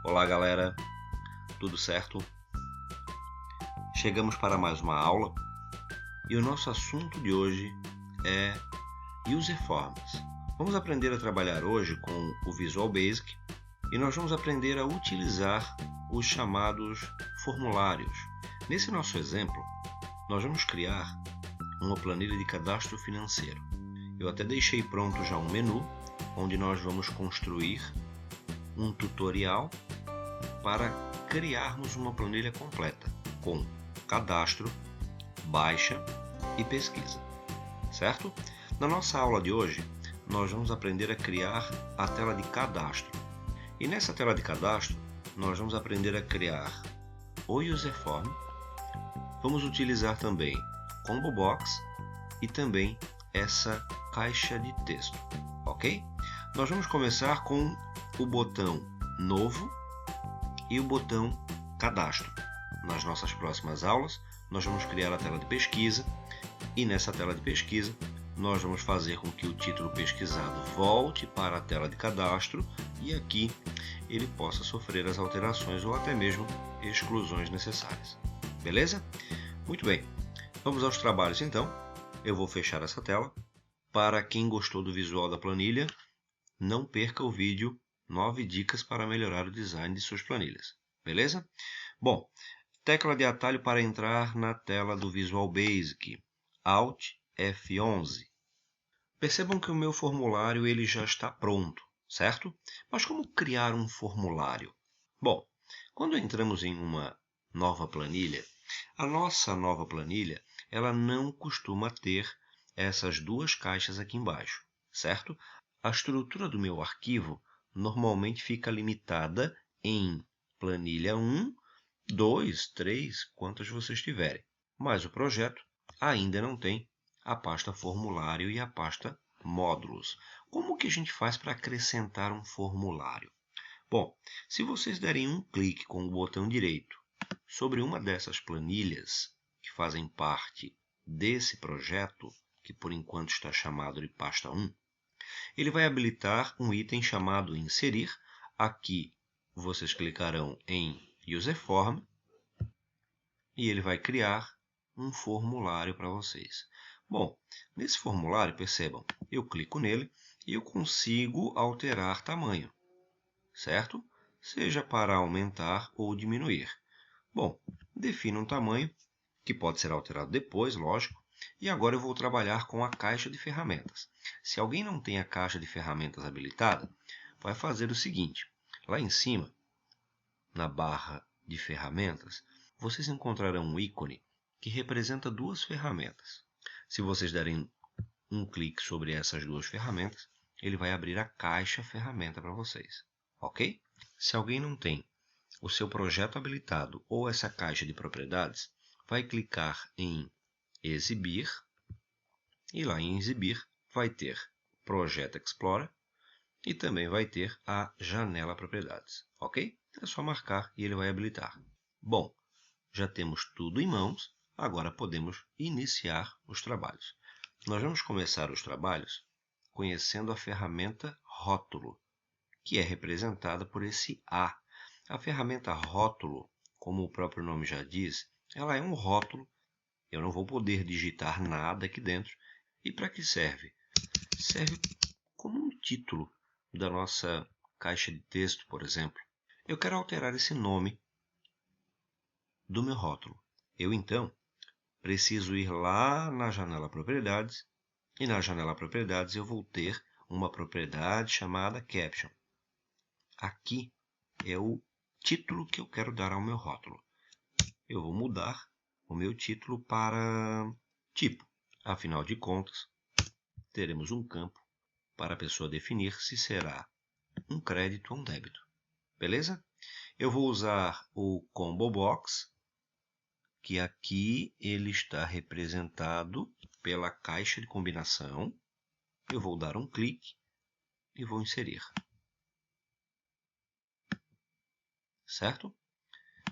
Olá galera, tudo certo? Chegamos para mais uma aula e o nosso assunto de hoje é User Forms. Vamos aprender a trabalhar hoje com o Visual Basic e nós vamos aprender a utilizar os chamados formulários. Nesse nosso exemplo, nós vamos criar uma planilha de cadastro financeiro. Eu até deixei pronto já um menu onde nós vamos construir um tutorial para criarmos uma planilha completa com cadastro, baixa e pesquisa, certo? Na nossa aula de hoje, nós vamos aprender a criar a tela de cadastro. E nessa tela de cadastro, nós vamos aprender a criar o User Form, vamos utilizar também Combo Box e também essa caixa de texto, ok? Nós vamos começar com o botão Novo e o botão Cadastro. Nas nossas próximas aulas, nós vamos criar a tela de pesquisa e nessa tela de pesquisa nós vamos fazer com que o título pesquisado volte para a tela de cadastro e aqui ele possa sofrer as alterações ou até mesmo exclusões necessárias. Beleza? Muito bem. Vamos aos trabalhos então. Eu vou fechar essa tela. Para quem gostou do visual da planilha, não perca o vídeo 9 dicas para melhorar o design de suas planilhas. Beleza? Bom, tecla de atalho para entrar na tela do Visual Basic. Alt F11. Percebam que o meu formulário ele já está pronto, certo? Mas como criar um formulário? Bom, quando entramos em uma nova planilha, a nossa nova planilha ela não costuma ter essas duas caixas aqui embaixo, certo? A estrutura do meu arquivo normalmente fica limitada em planilha 1, 2, 3, quantas vocês tiverem. Mas o projeto ainda não tem a pasta formulário e a pasta módulos. Como que a gente faz para acrescentar um formulário? Bom, se vocês derem um clique com o botão direito sobre uma dessas planilhas que fazem parte desse projeto, que por enquanto está chamado de pasta 1, ele vai habilitar um item chamado Inserir. Aqui vocês clicarão em User Form e ele vai criar um formulário para vocês. Bom, nesse formulário, percebam, eu clico nele e eu consigo alterar tamanho, certo? Seja para aumentar ou diminuir. Bom, defino um tamanho que pode ser alterado depois, lógico. E agora eu vou trabalhar com a caixa de ferramentas. Se alguém não tem a caixa de ferramentas habilitada, vai fazer o seguinte. Lá em cima, na barra de ferramentas, vocês encontrarão um ícone que representa duas ferramentas. Se vocês derem um clique sobre essas duas ferramentas, ele vai abrir a caixa ferramenta para vocês, ok? Se alguém não tem o seu projeto habilitado ou essa caixa de propriedades, vai clicar em Exibir, e lá em Exibir vai ter Project Explorer e também vai ter a janela propriedades, ok? É só marcar e ele vai habilitar. Bom, já temos tudo em mãos, agora podemos iniciar os trabalhos. Nós vamos começar os trabalhos conhecendo a ferramenta Rótulo, que é representada por esse A. A ferramenta Rótulo, como o próprio nome já diz, ela é um rótulo. Eu não vou poder digitar nada aqui dentro. E para que serve? Serve como um título da nossa caixa de texto, por exemplo. Eu quero alterar esse nome do meu rótulo. Eu, então, preciso ir lá na janela Propriedades. E na janela Propriedades eu vou ter uma propriedade chamada Caption. Aqui é o título que eu quero dar ao meu rótulo. Eu vou mudar o meu título para tipo. Afinal de contas, teremos um campo para a pessoa definir se será um crédito ou um débito. Beleza? Eu vou usar o Combo Box, que aqui ele está representado pela caixa de combinação. Eu vou dar um clique e vou inserir. Certo?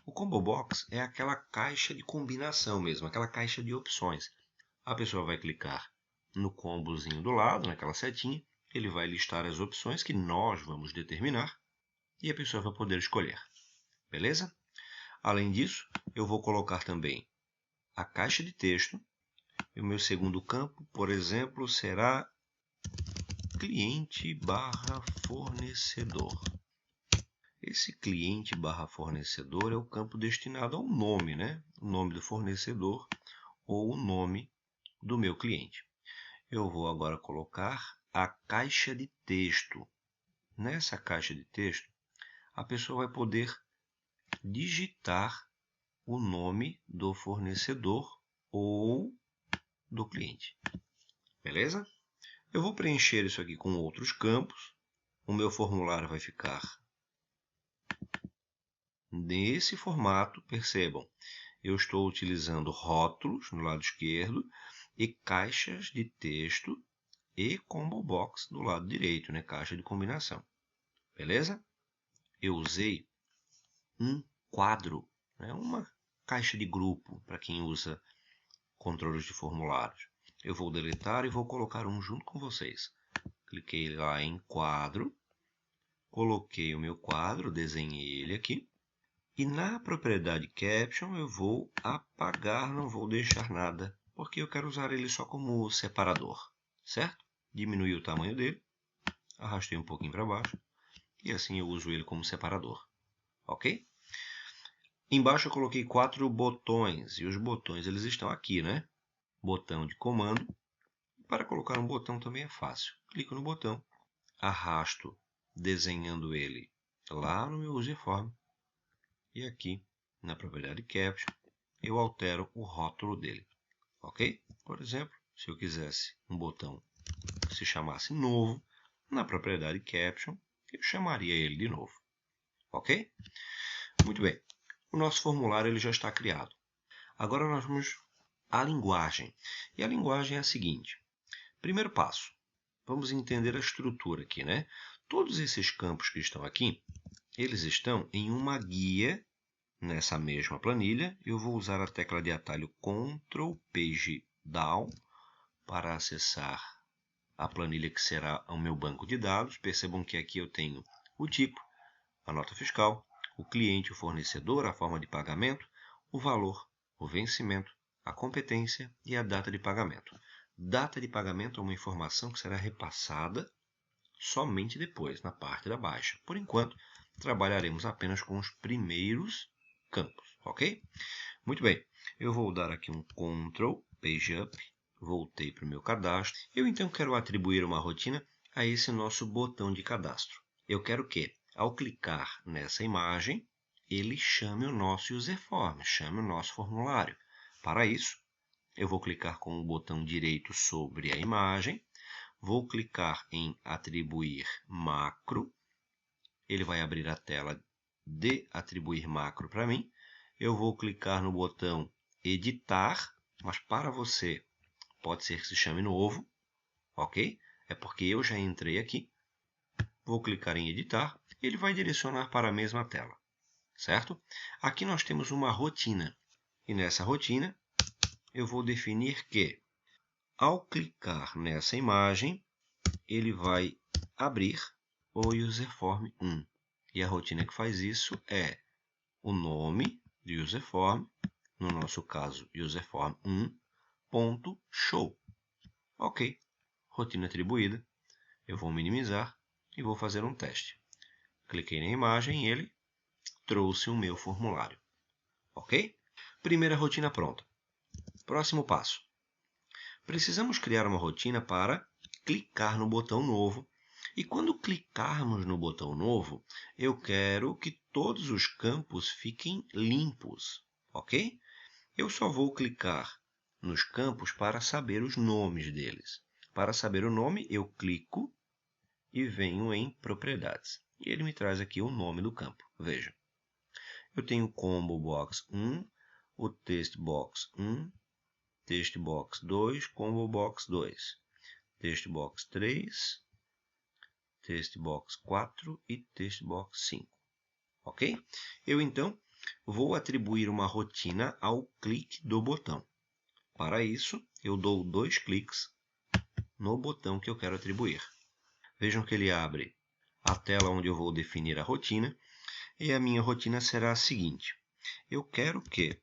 O Combo Box é aquela caixa de combinação mesmo, aquela caixa de opções. A pessoa vai clicar no combozinho do lado, naquela setinha, ele vai listar as opções que nós vamos determinar e a pessoa vai poder escolher. Beleza? Além disso, eu vou colocar também a caixa de texto. E o meu segundo campo, por exemplo, será cliente/fornecedor. Esse cliente/fornecedor é o campo destinado ao nome, né? O nome do fornecedor ou o nome do meu cliente. Eu vou agora colocar a caixa de texto. Nessa caixa de texto, a pessoa vai poder digitar o nome do fornecedor ou do cliente. Beleza? Eu vou preencher isso aqui com outros campos. O meu formulário vai ficar nesse formato. Percebam, eu estou utilizando rótulos no lado esquerdo e caixas de texto e combo box do lado direito, né? Caixa de combinação. Beleza? Eu usei um quadro, né? Uma caixa de grupo para quem usa controles de formulários. Eu vou deletar e vou colocar um junto com vocês. Cliquei lá em quadro, coloquei o meu quadro, desenhei ele aqui. E na propriedade Caption eu vou apagar, não vou deixar nada, porque eu quero usar ele só como separador, certo? Diminui o tamanho dele, arrastei um pouquinho para baixo, e assim eu uso ele como separador, ok? Embaixo eu coloquei 4 botões, e os botões eles estão aqui, né? Botão de comando. Para colocar um botão também é fácil. Clico no botão, arrasto desenhando ele lá no meu userform. E aqui, na propriedade Caption, eu altero o rótulo dele. Ok? Por exemplo, se eu quisesse um botão que se chamasse novo, na propriedade Caption, eu chamaria ele de novo. Ok? Muito bem. O nosso formulário ele já está criado. Agora nós vamos à linguagem. E a linguagem é a seguinte. Primeiro passo, vamos entender a estrutura aqui, né? Todos esses campos que estão aqui, eles estão em uma guia nessa mesma planilha. Eu vou usar a tecla de atalho Ctrl Page Down para acessar a planilha que será o meu banco de dados. Percebam que aqui eu tenho o tipo, a nota fiscal, o cliente, o fornecedor, a forma de pagamento, o valor, o vencimento, a competência e a data de pagamento. Data de pagamento é uma informação que será repassada somente depois, na parte da baixa. Por enquanto, trabalharemos apenas com os primeiros campos, ok? Muito bem, eu vou dar aqui um Ctrl Page Up, voltei para o meu cadastro. Eu então quero atribuir uma rotina a esse nosso botão de cadastro. Eu quero que, ao clicar nessa imagem, ele chame o nosso userform, chame o nosso formulário. Para isso, eu vou clicar com o botão direito sobre a imagem, vou clicar em atribuir macro, ele vai abrir a tela de atribuir macro para mim. Eu vou clicar no botão editar, mas para você pode ser que se chame novo, ok? É porque eu já entrei aqui. Vou clicar em editar, ele vai direcionar para a mesma tela, certo? Aqui nós temos uma rotina, e nessa rotina eu vou definir que, ao clicar nessa imagem, ele vai abrir o userform 1. E a rotina que faz isso é o nome do userform, no nosso caso, userform 1.show. Ok, rotina atribuída. Eu vou minimizar e vou fazer um teste. Cliquei na imagem e ele trouxe o meu formulário. Ok? Primeira rotina pronta. Próximo passo. Precisamos criar uma rotina para clicar no botão novo. E quando clicarmos no botão novo, eu quero que todos os campos fiquem limpos, ok? Eu só vou clicar nos campos para saber os nomes deles. Para saber o nome, eu clico e venho em propriedades. E ele me traz aqui o nome do campo. Veja, eu tenho combo box 1, o text box 1, text box 2, combo box 2, text box 3, text box 4 e text box 5. Ok? Eu então vou atribuir uma rotina ao clique do botão. Para isso, eu dou 2 cliques no botão que eu quero atribuir. Vejam que ele abre a tela onde eu vou definir a rotina. E a minha rotina será a seguinte. Eu quero que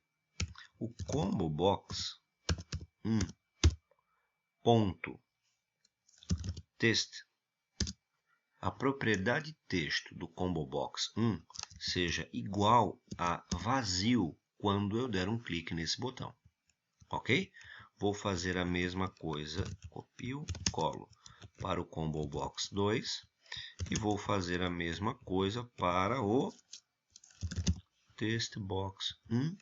o combo box 1 ponto text, a propriedade texto do combo box 1 seja igual a vazio quando eu der um clique nesse botão. Ok? Vou fazer a mesma coisa, copio, colo para o combo box 2 e vou fazer a mesma coisa para o text box 1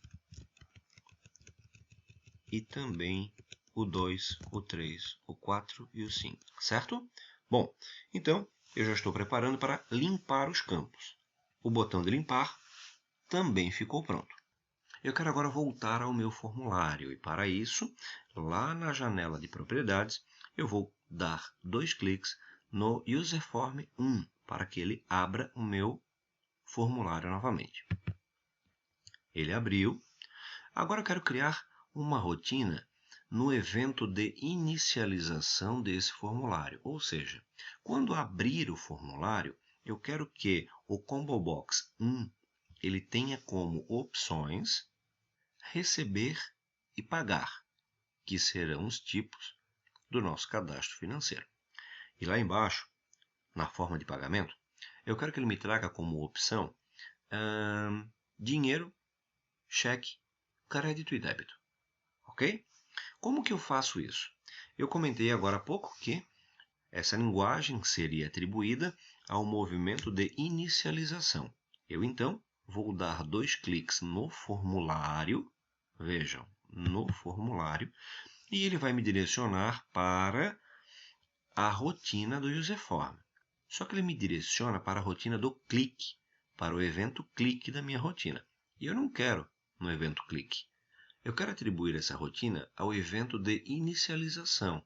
e também o 2, o 3, o 4 e o 5, certo? Bom, então eu já estou preparando para limpar os campos. O botão de limpar também ficou pronto. Eu quero agora voltar ao meu formulário e para isso, lá na janela de propriedades, eu vou dar 2 cliques no Userform 1 para que ele abra o meu formulário novamente. Ele abriu. Agora eu quero criar uma rotina no evento de inicialização desse formulário. Ou seja, quando abrir o formulário, eu quero que o Combo Box 1 ele tenha como opções receber e pagar, que serão os tipos do nosso cadastro financeiro. E lá embaixo, na forma de pagamento, eu quero que ele me traga como opção dinheiro, cheque, crédito e débito. Ok? Como que eu faço isso? Eu comentei agora há pouco que essa linguagem seria atribuída ao movimento de inicialização. Eu, então, vou dar 2 cliques no formulário, vejam, no formulário, e ele vai me direcionar para a rotina do Userform. Só que ele me direciona para a rotina do clique, para o evento clique da minha rotina. E eu não quero no evento clique. Eu quero atribuir essa rotina ao evento de inicialização.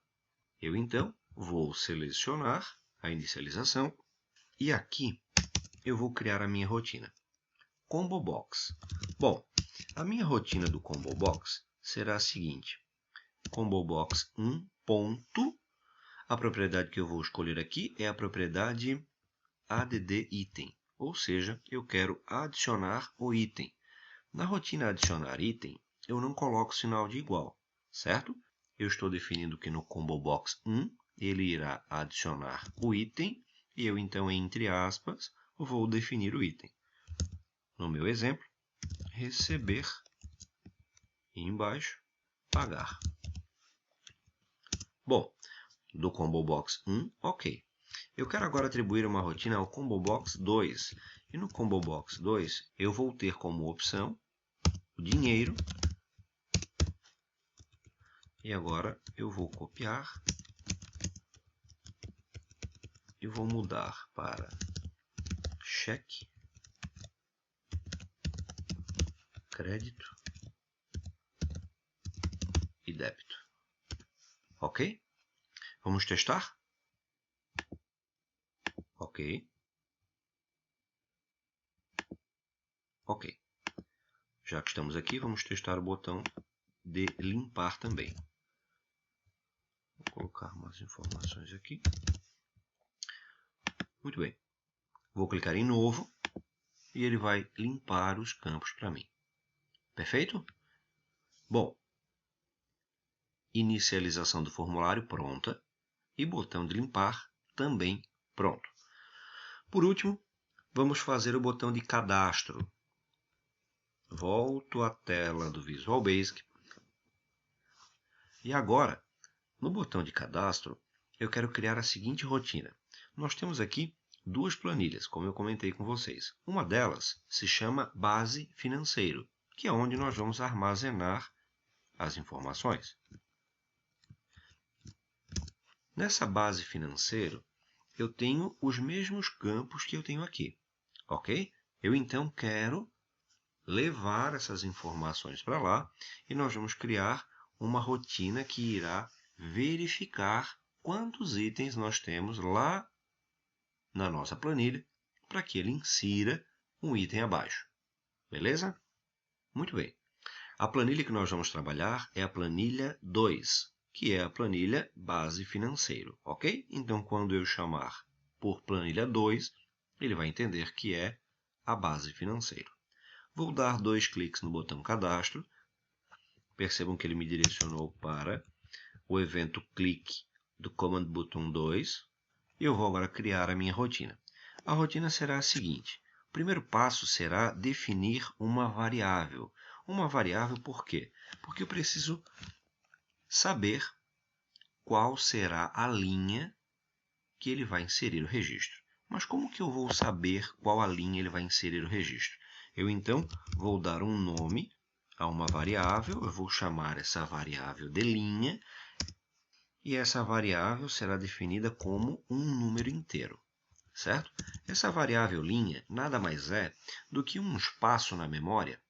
Eu, então, vou selecionar a inicialização e aqui eu vou criar a minha rotina. Combo Box. Bom, a minha rotina do Combo Box será a seguinte. Combo Box 1 ponto. A propriedade que eu vou escolher aqui é a propriedade add item, ou seja, eu quero adicionar o item. Na rotina adicionar item, eu não coloco sinal de igual, certo? Eu estou definindo que no Combo Box 1 ele irá adicionar o item e eu então, entre aspas, vou definir o item. No meu exemplo, receber e embaixo, pagar. Bom, do Combo Box 1, ok. Eu quero agora atribuir uma rotina ao Combo Box 2. E no Combo Box 2, eu vou ter como opção o dinheiro. E agora eu vou copiar e vou mudar para cheque, crédito e débito. Ok? Vamos testar? Ok. Ok. Já que estamos aqui, vamos testar o botão de limpar também. Vou colocar umas informações aqui. Muito bem. Vou clicar em novo e ele vai limpar os campos para mim. Perfeito? Bom, inicialização do formulário pronta e botão de limpar também pronto. Por último, vamos fazer o botão de cadastro. Volto à tela do Visual Basic. E agora, no botão de cadastro, eu quero criar a seguinte rotina. Nós temos aqui 2 planilhas, como eu comentei com vocês. Uma delas se chama base financeiro, que é onde nós vamos armazenar as informações. Nessa base financeiro, eu tenho os mesmos campos que eu tenho aqui, ok? Eu então quero levar essas informações para lá e nós vamos criar uma rotina que irá verificar quantos itens nós temos lá na nossa planilha para que ele insira um item abaixo. Beleza? Muito bem. A planilha que nós vamos trabalhar é a planilha 2, que é a planilha base financeiro, ok? Então, quando eu chamar por planilha 2, ele vai entender que é a base financeira. Vou dar 2 cliques no botão cadastro. Percebam que ele me direcionou para o evento clique do Command Button 2. E eu vou agora criar a minha rotina. A rotina será a seguinte. O primeiro passo será definir uma variável. Uma variável por quê? Porque eu preciso saber qual será a linha que ele vai inserir o registro. Mas como que eu vou saber qual a linha ele vai inserir o registro? Eu então vou dar um nome a uma variável, eu vou chamar essa variável de linha, e essa variável será definida como um número inteiro, certo? Essa variável linha nada mais é do que um espaço na memória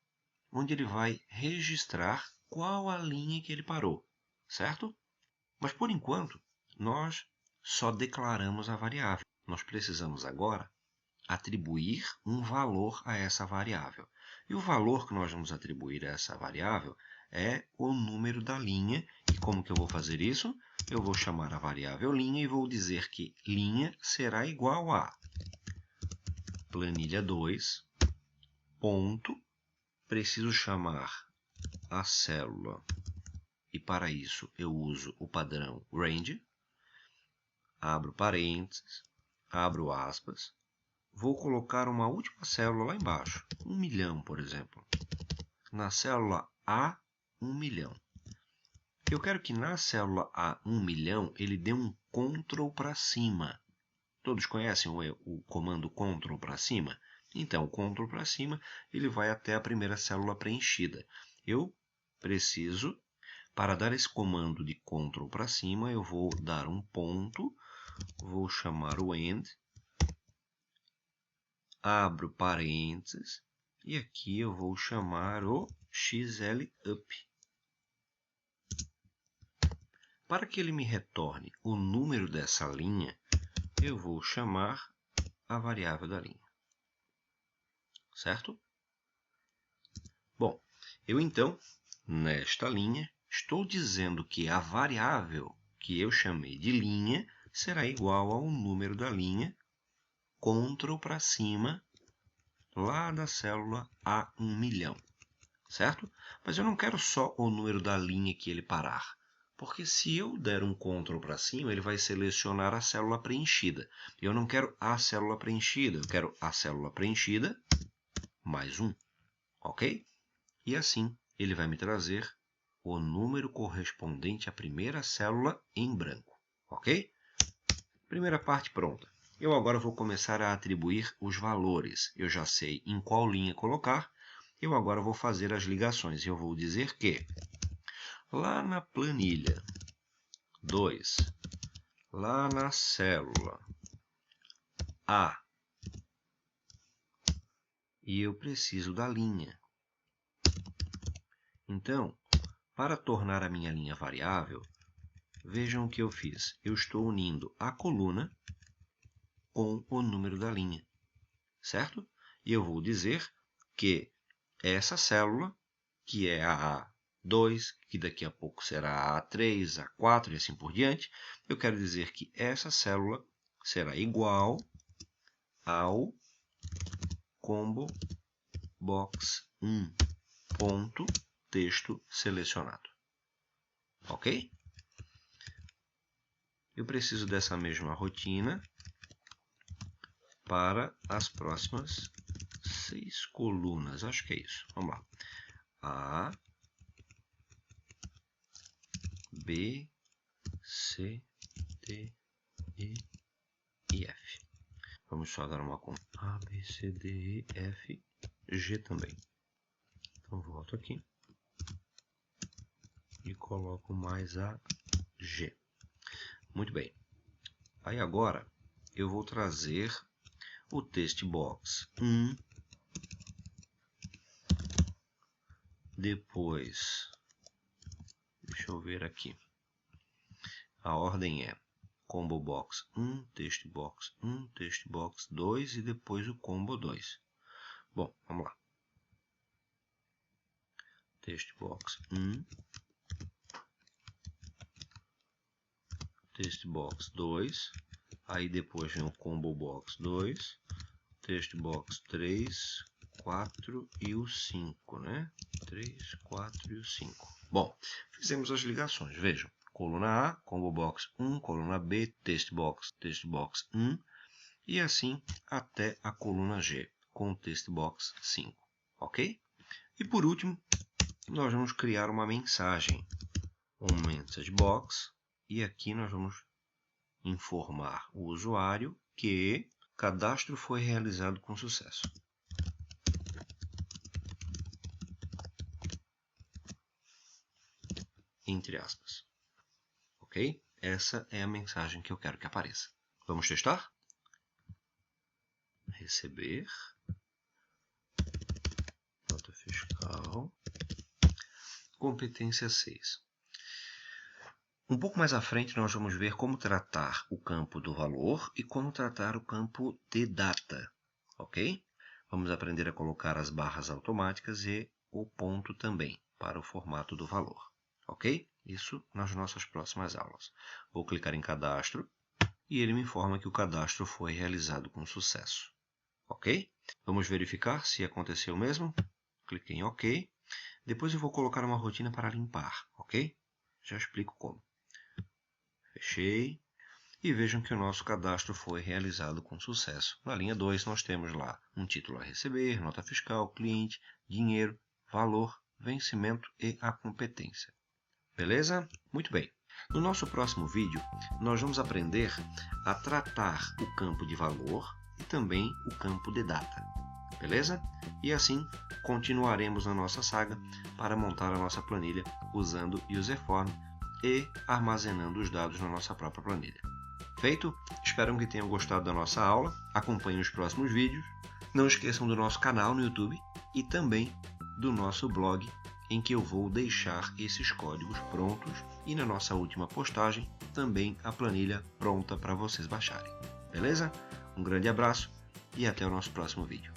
onde ele vai registrar qual a linha que ele parou, certo? Mas por enquanto, nós só declaramos a variável. Nós precisamos agora atribuir um valor a essa variável. E o valor que nós vamos atribuir a essa variável é o número da linha. E como que eu vou fazer isso? Eu vou chamar a variável linha e vou dizer que linha será igual a planilha 2, ponto, preciso chamar a célula, e para isso eu uso o padrão range, abro parênteses, abro aspas, vou colocar uma última célula lá embaixo, 1 milhão, por exemplo. Na célula A, 1 milhão. Eu quero que na célula A, 1 milhão, ele dê um Ctrl para cima. Todos conhecem o comando Ctrl para cima? Então, o Ctrl para cima, ele vai até a primeira célula preenchida. Eu preciso, para dar esse comando de Ctrl para cima, eu vou dar um ponto, vou chamar o end, abro parênteses, e aqui eu vou chamar o XLUp. Para que ele me retorne o número dessa linha, eu vou chamar a variável da linha. Certo? Bom, eu então, nesta linha, estou dizendo que a variável que eu chamei de linha será igual ao número da linha, Ctrl para cima, lá da célula A 1 milhão. Certo? Mas eu não quero só o número da linha que ele parar. Porque se eu der um Ctrl para cima, ele vai selecionar a célula preenchida. Eu não quero a célula preenchida, eu quero a célula preenchida mais 1. Ok? E assim ele vai me trazer o número correspondente à primeira célula em branco. Ok? Primeira parte pronta. Eu agora vou começar a atribuir os valores. Eu já sei em qual linha colocar. Eu agora vou fazer as ligações. Eu vou dizer que lá na planilha 2, lá na célula A, e eu preciso da linha. Então, para tornar a minha linha variável, vejam o que eu fiz. Eu estou unindo a coluna com o número da linha, certo? E eu vou dizer que essa célula, que é a A2, que daqui a pouco será a A3, A4 e assim por diante, eu quero dizer que essa célula será igual ao combo box 1 ponto texto selecionado. Ok? Eu preciso dessa mesma rotina para as próximas 6 colunas. Acho que é isso. Vamos lá. A, B, C, D, E, F. Vamos só dar uma conta. A, B, C, D, E, F, G também. Então, volto aqui e coloco mais a G. Muito bem. Aí agora eu vou trazer o textbox 1, depois, deixa eu ver aqui, a ordem é combo box 1, textbox 1, textbox 2 e depois o combo 2. Bom, vamos lá. Textbox 1, textbox 2, aí depois vem o combo box 2, textbox 3, 4 e o 5, né? 3, 4 e o 5. Bom, fizemos as ligações. Vejam, coluna A, combo box 1, coluna B, textbox 1, e assim até a coluna G, com o textbox 5, ok? E por último, nós vamos criar uma mensagem, um message box, e aqui nós vamos informar o usuário que o cadastro foi realizado com sucesso. Entre aspas. Ok? Essa é a mensagem que eu quero que apareça. Vamos testar? Receber. Nota fiscal. Competência 6. Um pouco mais à frente nós vamos ver como tratar o campo do valor e como tratar o campo de data. Ok? Vamos aprender a colocar as barras automáticas e o ponto também para o formato do valor. Ok? Isso nas nossas próximas aulas. Vou clicar em cadastro e ele me informa que o cadastro foi realizado com sucesso. Ok? Vamos verificar se aconteceu mesmo. Cliquei em OK. Depois eu vou colocar uma rotina para limpar. Ok? Já explico como. Fechei. E vejam que o nosso cadastro foi realizado com sucesso. Na linha 2 nós temos lá um título a receber, nota fiscal, cliente, dinheiro, valor, vencimento e a competência. Beleza? Muito bem. No nosso próximo vídeo, nós vamos aprender a tratar o campo de valor e também o campo de data. Beleza? E assim, continuaremos na nossa saga para montar a nossa planilha usando Userform e armazenando os dados na nossa própria planilha. Feito? Espero que tenham gostado da nossa aula. Acompanhem os próximos vídeos. Não esqueçam do nosso canal no YouTube e também do nosso blog, em que eu vou deixar esses códigos prontos e na nossa última postagem também a planilha pronta para vocês baixarem. Beleza? Um grande abraço e até o nosso próximo vídeo.